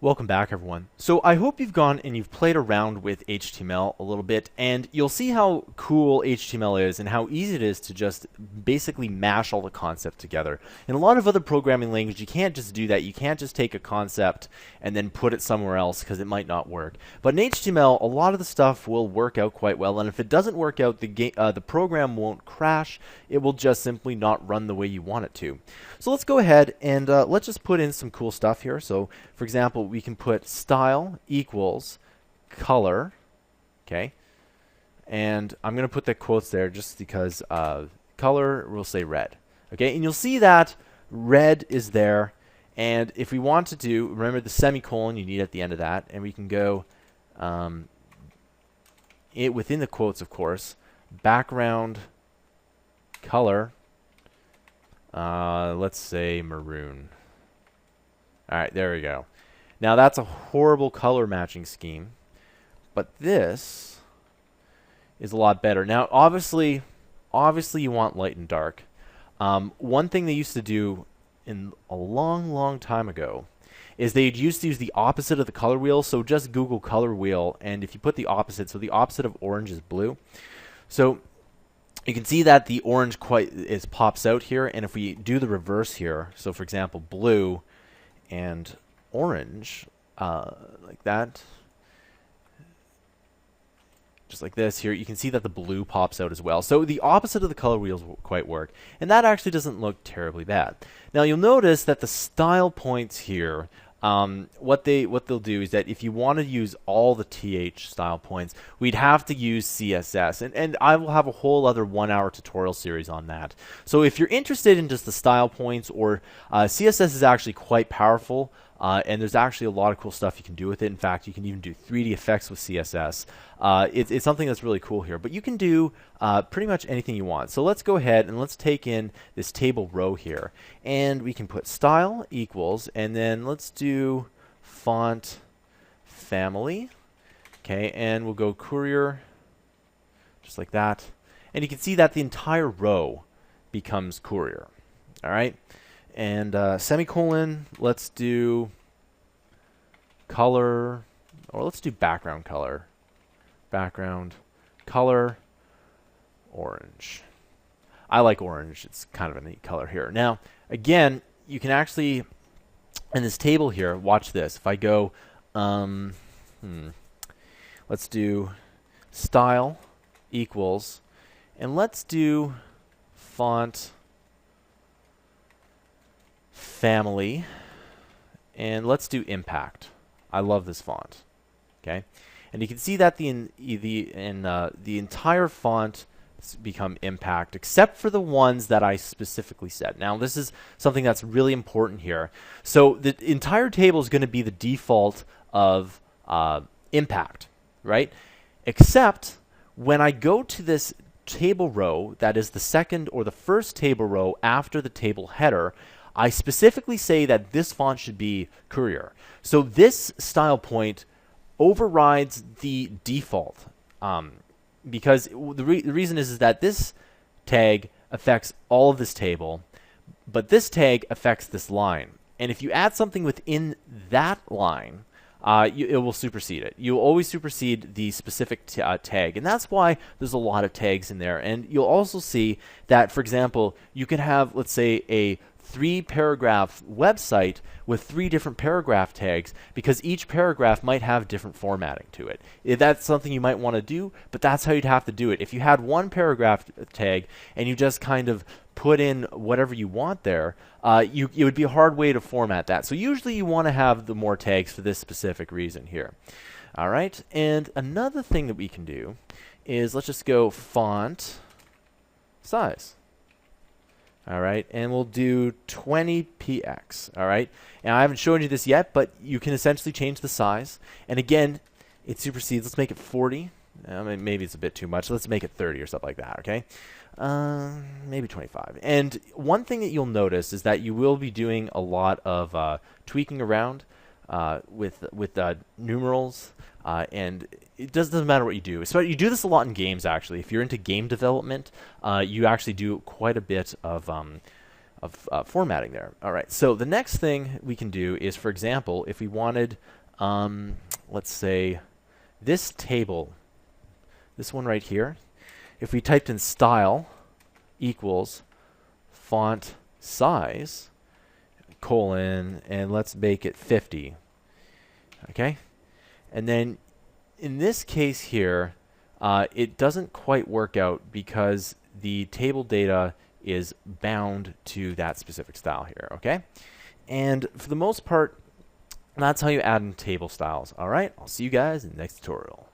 Welcome back, everyone. So I hope you've gone and you've played around with HTML a little bit, and you'll see how cool HTML is and how easy it is to just basically mash all the concepts together. In a lot of other programming languages, you can't just do that. You can't just take a concept and then put it somewhere else because it might not work. But in HTML, a lot of the stuff will work out quite well, and if it doesn't work out, the program won't crash. It will just simply not run the way you want it to. So let's go ahead and let's just put in some cool stuff here. So, for example, we can put style equals color, okay? And I'm going to put the quotes there just because color, we'll say red, okay? And you'll see that red is there. And if we want to do, remember the semicolon you need at the end of that, and we can go within the quotes, of course, background color, let's say maroon. All right, there we go. Now that's a horrible color matching scheme, but this is a lot better. Now, obviously you want light and dark. One thing they used to do in a long time ago is they used to use the opposite of the color wheel. So just Google color wheel, and if you put the opposite, so the opposite of orange is blue. So you can see that the orange pops out here, and if we do the reverse here, so for example, blue and orange, like that, just like this here, you can see that the blue pops out as well. So the opposite of the color wheels will quite work, and that actually doesn't look terribly bad. Now you'll notice that the style points here, what they'll do is that if you want to use all the TH style points, we'd have to use CSS, and I will have a whole other 1-hour tutorial series on that. So if you're interested in just the style points, or CSS is actually quite powerful, and there's actually a lot of cool stuff you can do with it. In fact, you can even do 3D effects with CSS. It's something that's really cool here, but you can do pretty much anything you want. So let's go ahead and let's take in this table row here, and we can put style equals, and then let's do font family, okay, and we'll go courier, just like that, and you can see that the entire row becomes courier. All right. And semicolon, let's do color, or let's do background color. Background color, orange. I like orange. It's kind of a neat color here. Now, again, you can actually, in this table here, watch this. If I go, let's do style equals, and let's do font family, and let's do impact. I love this font. Okay, and you can see that the entire font become impact, except for the ones that I specifically said. Now, this is something that's really important here. So the entire table is going to be the default of impact, right? Except when I go to this table row that is the second or the first table row after the table header, I specifically say that this font should be courier. So this style point overrides the default, because the reason is that this tag affects all of this table, but this tag affects this line. And if you add something within that line, it will supersede it. You'll always supersede the specific tag, and that's why there's a lot of tags in there. And you'll also see that, for example, you can have, let's say, a 3-paragraph website with 3 different paragraph tags, because each paragraph might have different formatting to it. That's something you might want to do, but that's how you'd have to do it. If you had one paragraph tag and you just kind of put in whatever you want there, it would be a hard way to format that. So usually you want to have the more tags for this specific reason here. All right, and another thing that we can do is let's just go font size. All right, and we'll do 20px. All right, and I haven't shown you this yet, but you can essentially change the size. And again, it supersedes. Let's make it 40. Maybe it's a bit too much. Let's make it 30 or something like that. Okay, maybe 25. And one thing that you'll notice is that you will be doing a lot of tweaking around with numerals, and it doesn't matter what you do. So you do this a lot in games, actually. If you're into game development, you actually do quite a bit of formatting there. All right, so the next thing we can do is, for example, if we wanted, let's say, this table, this one right here, if we typed in style equals font size, colon, and let's make it 50, okay? And then in this case here, it doesn't quite work out because the table data is bound to that specific style here, okay? And for the most part, that's how you add in table styles. All right, I'll see you guys in the next tutorial.